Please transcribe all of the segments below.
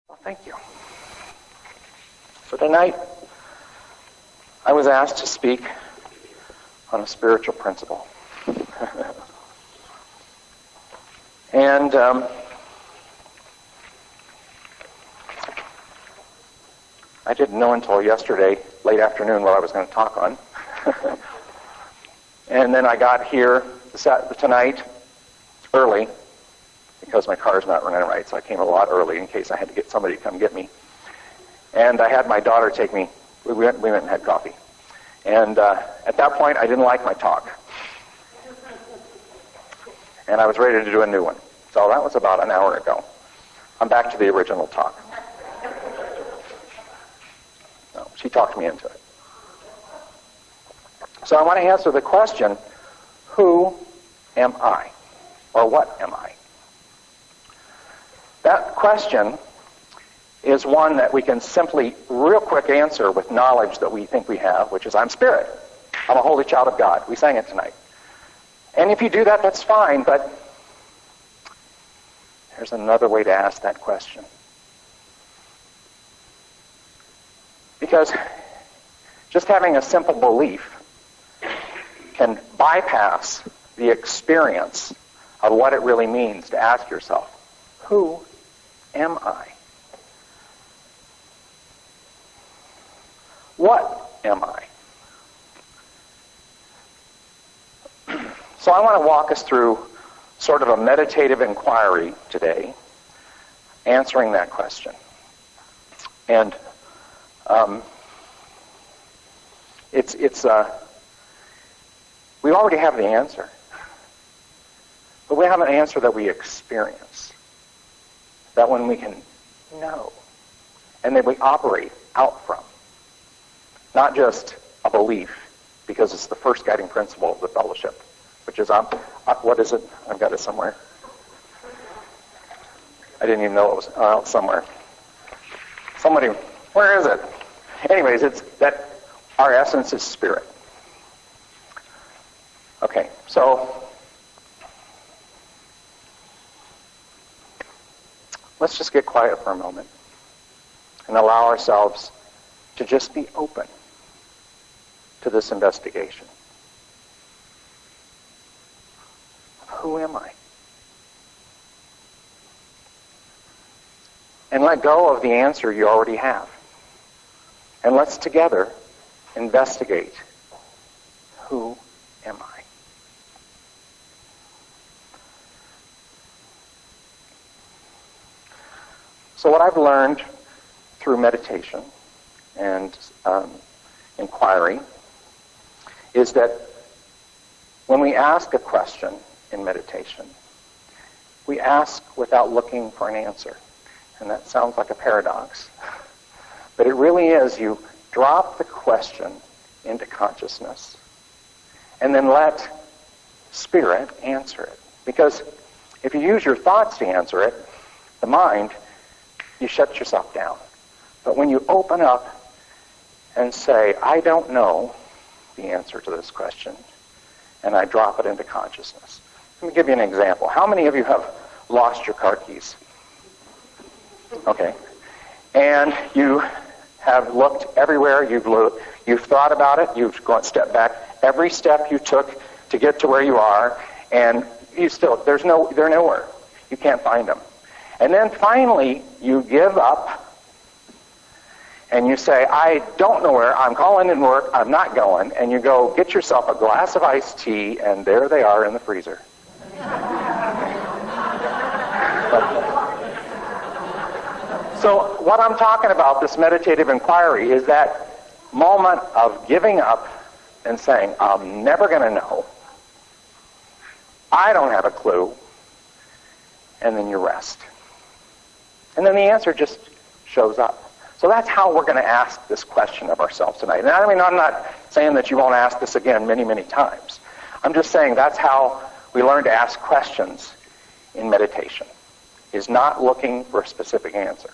Well, thank you. So tonight, I was asked to speak on a spiritual principle. And I didn't know until yesterday, late afternoon, what I was going to talk on. And then I got here tonight early, because my car's not running right, so I came a lot early in case I had to get somebody to come get me. And I had my daughter take me. We went and had coffee. And at that point, I didn't like my talk. And I was ready to do a new one. So that was about an hour ago. I'm back to the original talk. No, she talked me into it. So I want to answer the question, who am I? Or what am I? That question is one that we can simply, real quick answer with knowledge that we think we have, which is, I'm spirit. I'm a holy child of God. We sang it tonight. And if you do that, that's fine, but there's another way to ask that question. Because just having a simple belief can bypass the experience of what it really means to ask yourself, who am I? What am I? So I want to walk us through sort of a meditative inquiry today, answering that question. And we already have the answer, but we have an answer that we experience, that one we can know, and that we operate out from. Not just a belief, because it's the first guiding principle of the fellowship, which is, what is it? I've got it somewhere. I didn't even know it was out somewhere. Somebody, where is it? Anyways, it's that our essence is spirit. Okay, so let's just get quiet for a moment and allow ourselves to just be open to this investigation. Who am I? And let go of the answer you already have. And let's together investigate, who am I? So what I've learned through meditation and inquiry is that when we ask a question in meditation, we ask without looking for an answer. And that sounds like a paradox. But it really is, you drop the question into consciousness and then let spirit answer it. Because if you use your thoughts to answer it, the mind, you shut yourself down. But when you open up and say, I don't know the answer to this question, and I drop it into consciousness. Let me give you an example. How many of you have lost your car keys? Okay. And you have looked everywhere, you've thought about it, you've gone step back. Every step you took to get to where you are, and they're nowhere. You can't find them. And then finally, you give up, and you say, I don't know where, I'm calling in work, I'm not going, and you go get yourself a glass of iced tea, and there they are in the freezer. So what I'm talking about, this meditative inquiry, is that moment of giving up and saying, I'm never going to know, I don't have a clue, and then you rest. And then the answer just shows up. So that's how we're going to ask this question of ourselves tonight. And I mean, I'm not saying that you won't ask this again many, many times. I'm just saying that's how we learn to ask questions in meditation, is not looking for a specific answer.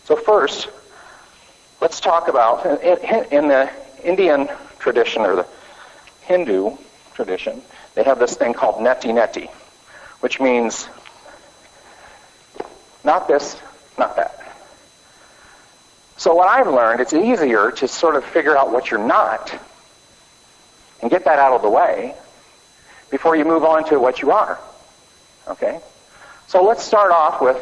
So first, let's talk about, in the Indian tradition, or the Hindu tradition, they have this thing called neti neti, which means Not this, not that. So what I've learned, it's easier to sort of figure out what you're not and get that out of the way before you move on to what you are. Okay? So let's start off with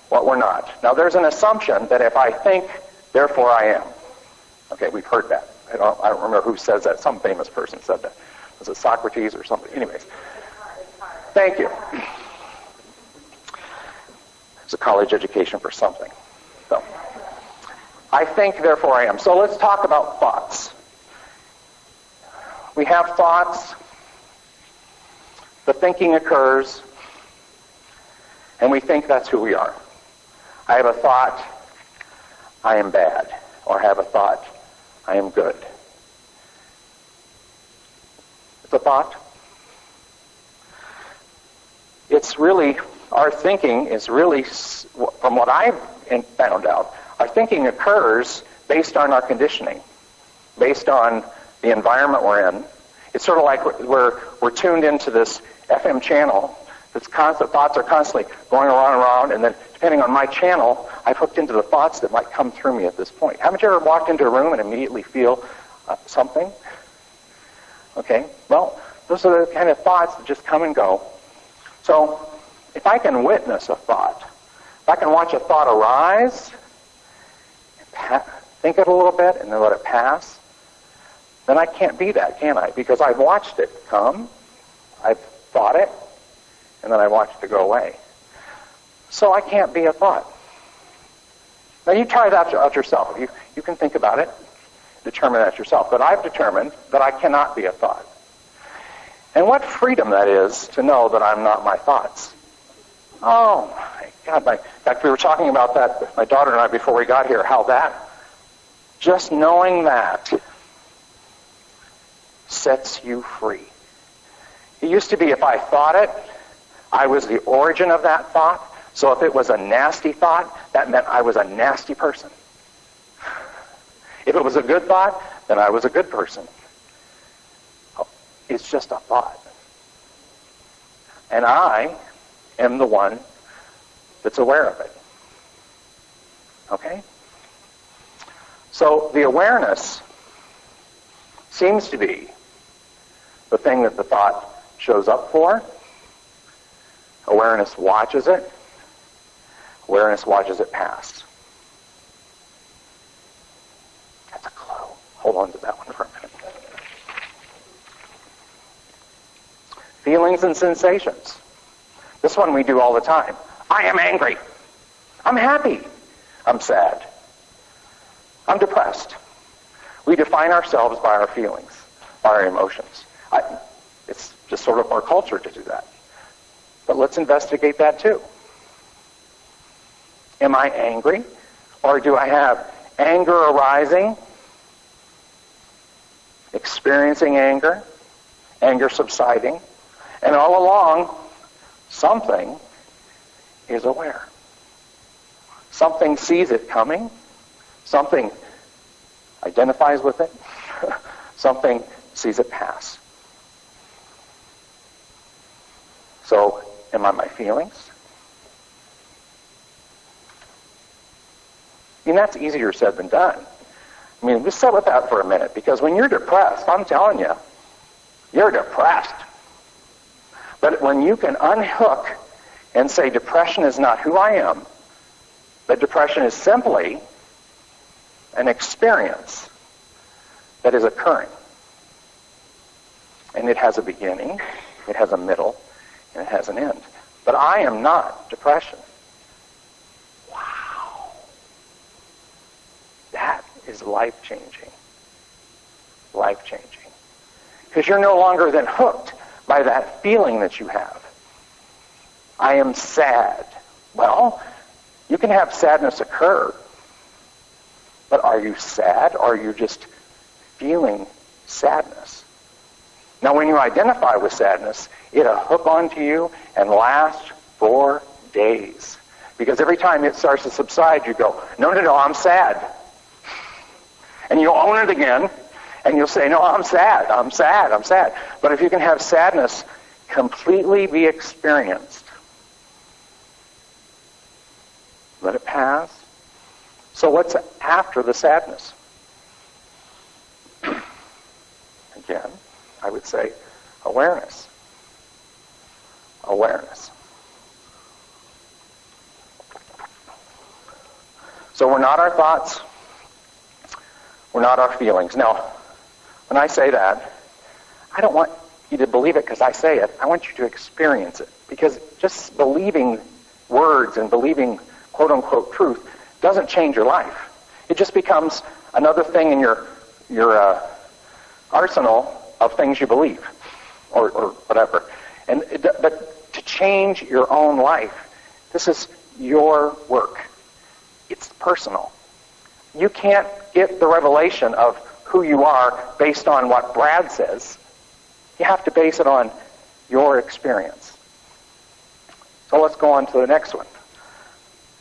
what we're not. Now there's an assumption that if I think, therefore I am. Okay, we've heard that. I don't remember who says that. Some famous person said that. Was it Socrates or something? Anyways. Thank you. It's a college education for something. So, I think, therefore I am. So let's talk about thoughts. We have thoughts. The thinking occurs. And we think that's who we are. I have a thought, I am bad. Or I have a thought, I am good. It's a thought. It's really, our thinking is really, from what I've found out, our thinking occurs based on our conditioning, based on the environment we're in. It's sort of like we're tuned into this FM channel. Its constant thoughts are constantly going around and around, and then depending on my channel, I've hooked into the thoughts that might come through me at this point. Haven't you ever walked into a room and immediately feel something? Okay, well, those are the kind of thoughts that just come and go. So, if I can witness a thought, if I can watch a thought arise, think it a little bit, and then let it pass, then I can't be that, can I? Because I've watched it come, I've thought it, and then I watched it go away. So I can't be a thought. Now you try that out yourself. You can think about it, determine that yourself. But I've determined that I cannot be a thought. And what freedom that is to know that I'm not my thoughts. Oh my God. In fact, we were talking about that, my daughter and I, before we got here, how that, just knowing that sets you free. It used to be if I thought it, I was the origin of that thought. So if it was a nasty thought, that meant I was a nasty person. If it was a good thought, then I was a good person. It's just a thought. And I am the one that's aware of it. Okay? So the awareness seems to be the thing that the thought shows up for. Awareness watches it. Awareness watches it pass. That's a clue. Hold on to that one for a minute. Feelings and sensations. This one we do all the time. I am angry. I'm happy. I'm sad. I'm depressed. We define ourselves by our feelings, by our emotions. It's just sort of our culture to do that. But let's investigate that too. Am I angry? Or do I have anger arising, experiencing anger, anger subsiding, and all along, something is aware. Something sees it coming, something identifies with it, something sees it pass. So, am I my feelings? I mean, that's easier said than done. I mean, just sit with that for a minute, because when you're depressed, I'm telling you, you're depressed. But when you can unhook and say depression is not who I am, but depression is simply an experience that is occurring. And it has a beginning, it has a middle, and it has an end. But I am not depression. Wow. That is life-changing. Life-changing. Because you're no longer then hooked by that feeling that you have. I am sad. Well, you can have sadness occur, but are you sad, or are you just feeling sadness? Now, when you identify with sadness, it'll hook onto you and last for days. Because every time it starts to subside, you go, no, I'm sad. And you'll own it again, and you'll say, no, I'm sad. But if you can have sadness completely be experienced, has. So what's after the sadness? Again, I would say awareness. Awareness. So we're not our thoughts. We're not our feelings. Now, when I say that, I don't want you to believe it because I say it. I want you to experience it. Because just believing words and believing quote-unquote truth doesn't change your life. It just becomes another thing in your arsenal of things you believe or whatever. But to change your own life, this is your work. It's personal. You can't get the revelation of who you are based on what Brad says. You have to base it on your experience. So let's go on to the next one.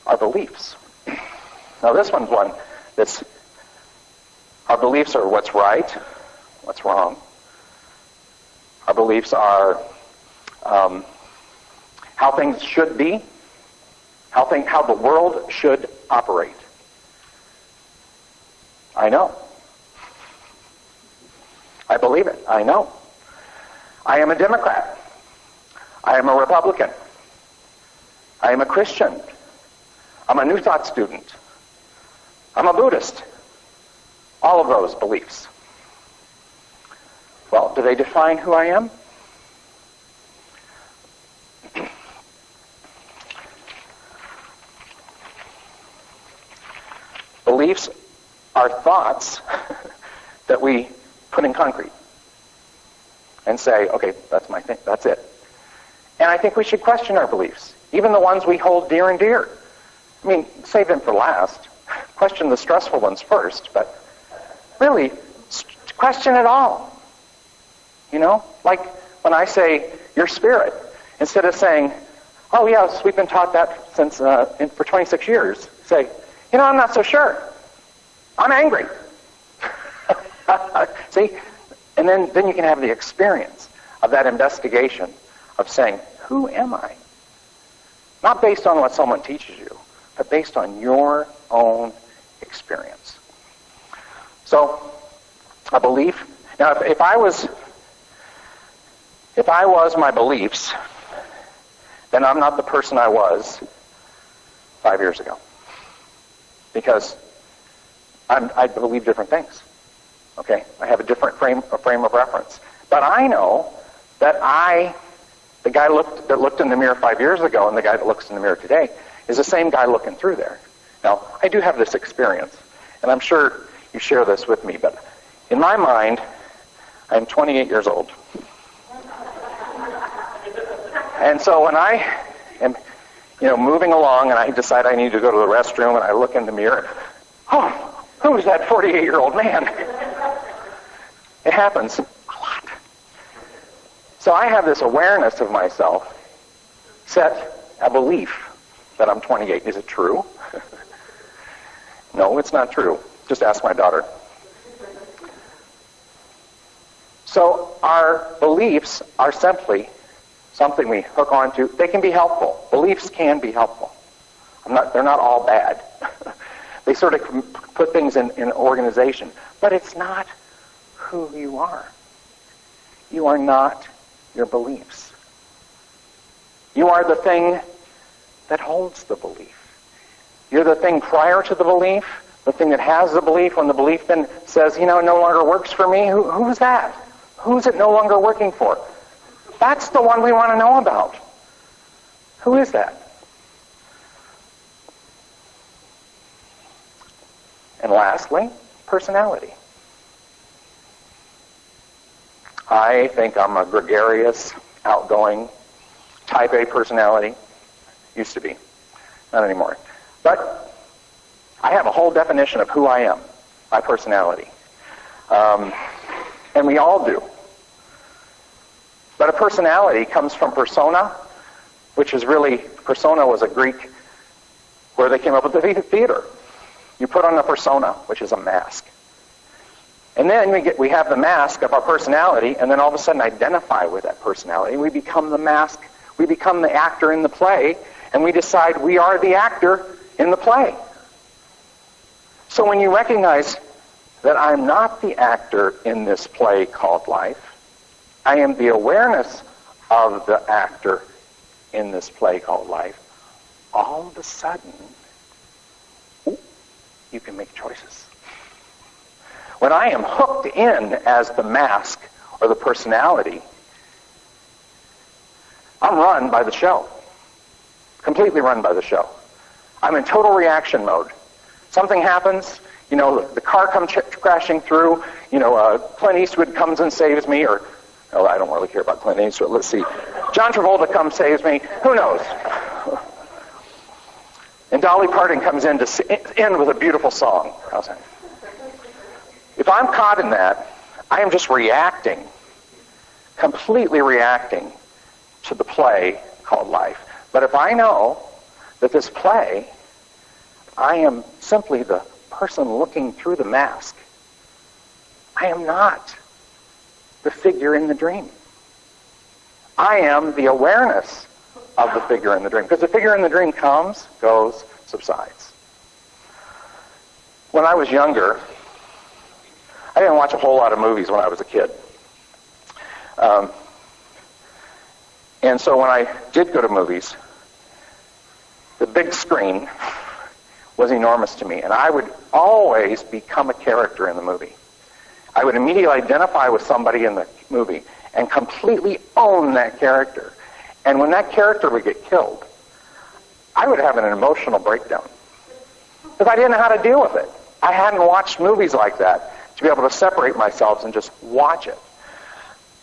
Our beliefs. Now this one's one that's, our beliefs are what's right, what's wrong. Our beliefs are how things should be, how the world should operate. I know. I believe it. I know. I am a Democrat. I am a Republican. I am a Christian. I'm a New Thought student. I'm a Buddhist. All of those beliefs. Well, do they define who I am? Beliefs are thoughts that we put in concrete and say, okay, that's my thing, that's it. And I think we should question our beliefs, even the ones we hold dear and dear. I mean, save them for last. Question the stressful ones first, but really, question it all. You know, like when I say, your spirit, instead of saying, oh yes, we've been taught that since for 26 years, say, you know, I'm not so sure. I'm angry. See? And then you can have the experience of that investigation of saying, who am I? Not based on what someone teaches you, but based on your own experience. So, a belief. Now, if I was my beliefs, then I'm not the person I was 5 years ago. Because I believe different things. Okay? I have a different frame of reference. But I know that the guy that looked in the mirror 5 years ago and the guy that looks in the mirror today is the same guy looking through there. Now, I do have this experience, and I'm sure you share this with me, but in my mind, I'm 28 years old. And so when I am, moving along and I decide I need to go to the restroom and I look in the mirror, oh, who's that 48-year-old man? It happens a lot. So I have this awareness of myself, set a belief that I'm 28. Is it true? No, it's not true. Just ask my daughter. So our beliefs are simply something we hook onto. They can be helpful. Beliefs can be helpful. They're not all bad. They sort of put things in an organization. But it's not who you are. You are not your beliefs. You are the thing that holds the belief. You're the thing prior to the belief, the thing that has the belief. When the belief then says, it no longer works for me, who's that? Who's it no longer working for? That's the one we want to know about. Who is that? And lastly, personality. I think I'm a gregarious, outgoing, type A personality. Used to be. Not anymore. But I have a whole definition of who I am, my personality. And we all do. But a personality comes from persona, which is really, persona was a Greek where they came up with the theater. You put on a persona, which is a mask. And then we have the mask of our personality, and then all of a sudden identify with that personality. We become the mask, we become the actor in the play, and we decide we are the actor in the play. So when you recognize that I'm not the actor in this play called life, I am the awareness of the actor in this play called life, all of a sudden, you can make choices. When I am hooked in as the mask or the personality, I'm run by the show. Completely run by the show. I'm in total reaction mode. Something happens, the car comes crashing through, Clint Eastwood comes and saves me, or, I don't really care about Clint Eastwood, let's see. John Travolta comes, saves me, who knows? And Dolly Parton comes in to end with a beautiful song. How's that? If I'm caught in that, I am just reacting, completely reacting to the play called life. But if I know that this play, I am simply the person looking through the mask, I am not the figure in the dream. I am the awareness of the figure in the dream. Because the figure in the dream comes, goes, subsides. When I was younger, I didn't watch a whole lot of movies when I was a kid. And so when I did go to movies, the big screen was enormous to me. And I would always become a character in the movie. I would immediately identify with somebody in the movie and completely own that character. And when that character would get killed, I would have an emotional breakdown. Because I didn't know how to deal with it. I hadn't watched movies like that to be able to separate myself and just watch it.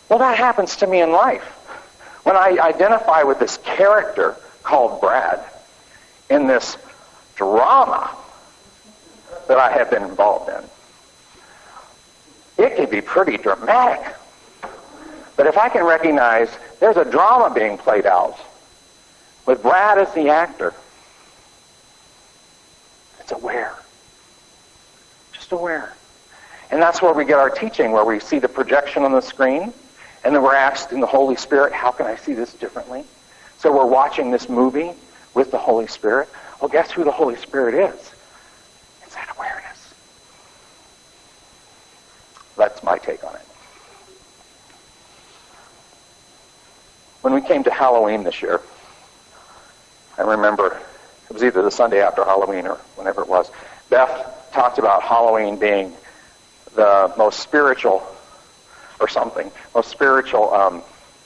Well, that happens to me in life. When I identify with this character called Brad in this drama that I have been involved in, it can be pretty dramatic. But if I can recognize there's a drama being played out with Brad as the actor, it's aware. Just aware. And that's where we get our teaching, where we see the projection on the screen, and then we're asked in the Holy Spirit, how can I see this differently? So we're watching this movie with the Holy Spirit. Well, guess who the Holy Spirit is? It's that awareness. That's my take on it. When we came to Halloween this year, I remember it was either the Sunday after Halloween or whenever it was, Beth talked about Halloween being the most spiritual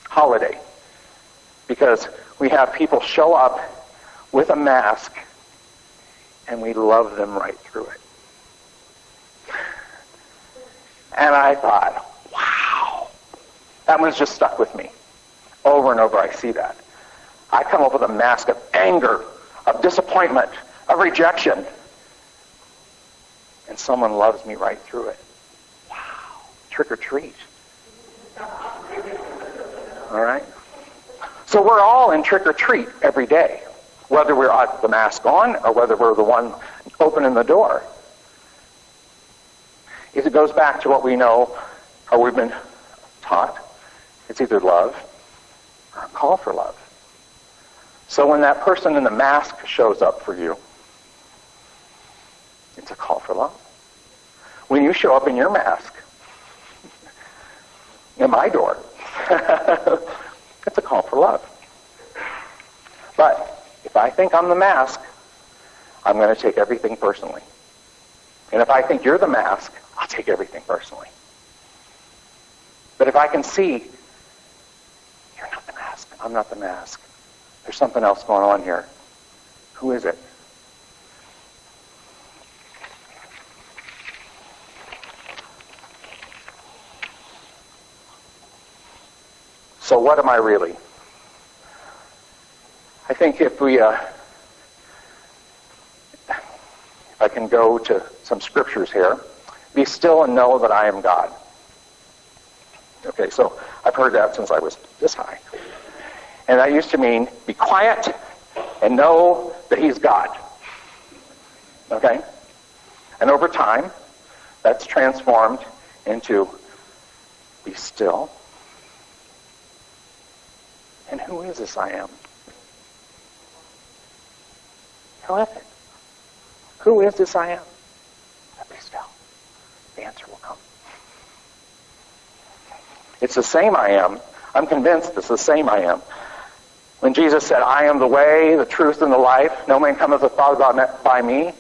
holiday, because we have people show up with a mask and we love them right through it. And I thought, wow, that one's just stuck with me. Over and over I see that. I come up with a mask of anger, of disappointment, of rejection, and someone loves me right through it. Wow, trick or treat. All right? So we're all in trick or treat every day, whether we're at the mask on or whether we're the one opening the door. If it goes back to what we know or we've been taught, it's either love or a call for love. So when that person in the mask shows up for you, it's a call for love. When you show up in your mask, in my door, it's a call for love. But if I think I'm the mask, I'm going to take everything personally. And if I think you're the mask, I'll take everything personally. But if I can see, you're not the mask, I'm not the mask, there's something else going on here. Who is it? So what am I really? I think if I can go to some scriptures here, be still and know that I am God. Okay, so I've heard that since I was this high. And that used to mean be quiet and know that he's God. Okay? And over time, that's transformed into be still. And who is this I am? Who is it? Who is this I am? Be still. The answer will come. It's the same I am. I'm convinced it's the same I am. When Jesus said, I am the way, the truth, and the life, no man cometh to the Father by me,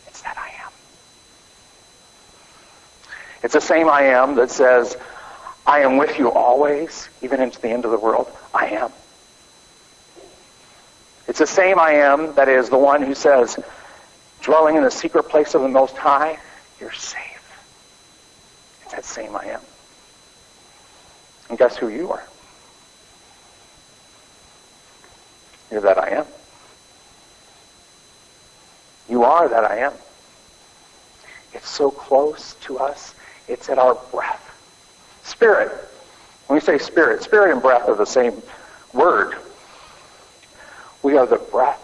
it's that I am. It's the same I am that says, I am with you always, even into the end of the world. I am. It's the same I am that is the one who says, dwelling in the secret place of the Most High, you're safe. It's that same I am. And guess who you are? You're that I am. You are that I am. It's so close to us. It's at our breath. Spirit. When we say spirit, spirit and breath are the same word. We are the breath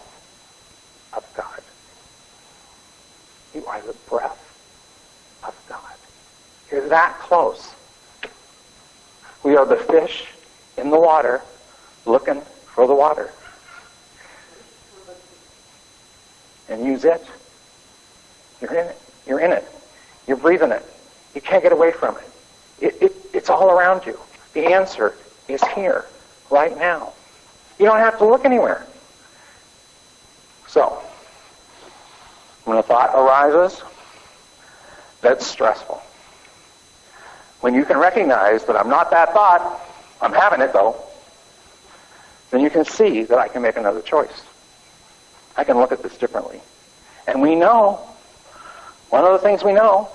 of God. You are the breath of God. You're that close. We are the fish in the water looking for the water. And use it. You're in it. You're in it. You're breathing it. You can't get away from it. It's all around you. The answer is here, right now. You don't have to look anywhere. So, when a thought arises, that's stressful. When you can recognize that I'm not that thought, I'm having it though, then you can see that I can make another choice. I can look at this differently. And we know, one of the things we know,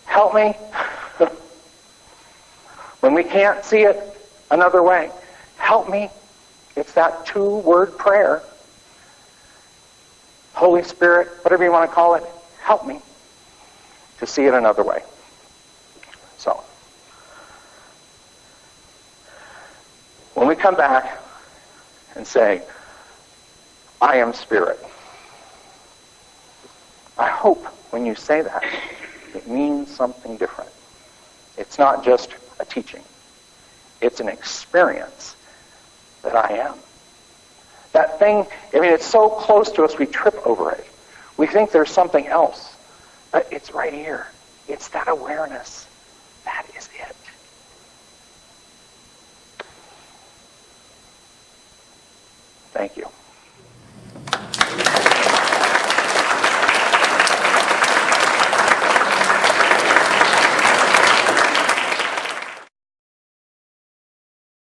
help me, when we can't see it another way, help me. It's that 2-word prayer. Holy Spirit, whatever you want to call it, help me to see it another way. So, when we come back and say, I am spirit, I hope when you say that, it means something different. It's not just a teaching. It's an experience that I am. That thing, it's so close to us we trip over it. We think there's something else. But it's right here. It's that awareness. That is it. Thank you.